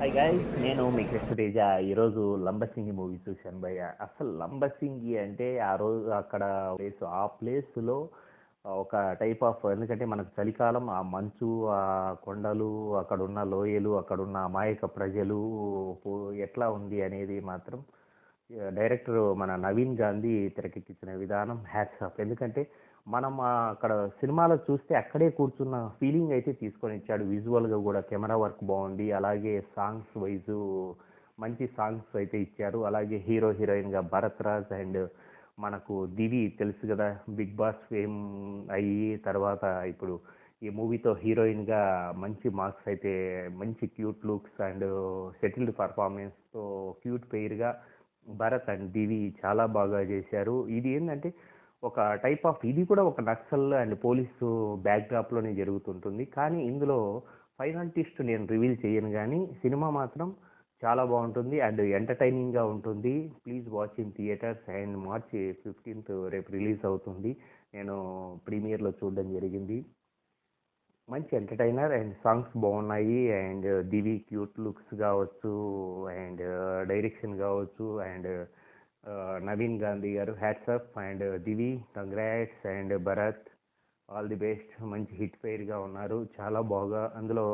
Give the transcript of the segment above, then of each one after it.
Hi guys, నేను మీ కృష్ణతేజ. ఈరోజు Lambasingi movie చూశాను భయ్య. అసలు లంబసింగి అంటే ఆ రోజు అక్కడ ఆ ప్లేస్లో ఒక టైప్ ఆఫ్, ఎందుకంటే మనకు చలికాలం, ఆ మంచు, ఆ కొండలు, అక్కడున్న లోయలు, అక్కడున్న అమాయక ప్రజలు ఎట్లా ఉంది అనేది మాత్రం డైరెక్టర్ మన నవీన్ గాంధీ తెరకెక్కించిన విధానం హ్యాట్స్ ఆఫ్. ఎందుకంటే మనం అక్కడ సినిమాలో చూస్తే అక్కడే కూర్చున్న ఫీలింగ్ అయితే తీసుకొని ఇచ్చాడు. విజువల్గా కూడా కెమెరా వర్క్ బాగుంది. అలాగే సాంగ్స్ వైజు మంచి సాంగ్స్ అయితే ఇచ్చారు. అలాగే హీరో హీరోయిన్గా భరత్ రాజ్ అండ్ మనకు దివి తెలుసు కదా, బిగ్ బాస్ ఫేమ్ అయ్యి తర్వాత ఇప్పుడు ఈ మూవీతో హీరోయిన్గా మంచి మార్క్స్ అయితే, మంచి క్యూట్ లుక్స్ అండ్ సెటిల్డ్ పర్ఫార్మెన్స్తో క్యూట్ పెయిర్గా భరత్ అండ్ దివి చాలా బాగా చేశారు. ఇది ఏంటంటే ఒక టైప్ ఆఫ్, ఇది కూడా ఒక నక్సల్ అండ్ పోలీసు బ్యాక్డ్రాప్లోనే జరుగుతుంటుంది. కానీ ఇందులో ఫైనల్ ట్విస్ట్ నేను రివీల్ చేయను, కానీ సినిమా మాత్రం చాలా బాగుంటుంది అండ్ ఎంటర్టైనింగ్గా ఉంటుంది. Please watch in theatres. And March 15th రేపు రిలీజ్ అవుతుంది. నేను ప్రీమియర్లో చూడడం జరిగింది. మంచి ఎంటర్టైనర్ అండ్ సాంగ్స్ బాగున్నాయి అండ్ దివి క్యూట్ లుక్స్ కావచ్చు అండ్ డైరెక్షన్ కావచ్చు అండ్ నవీన్ గాంధీ గారు hats up and Divi congrats and Bharat all the best. మంచి హిట్ ఫెయిర్గా ఉన్నారు, చాలా బాగా. అందులో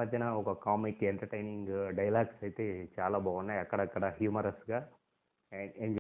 మధ్యన ఒక కామిక్ ఎంటర్టైనింగ్ డైలాగ్స్ అయితే చాలా బాగున్నాయి, అక్కడక్కడ హ్యూమరస్గా. అండ్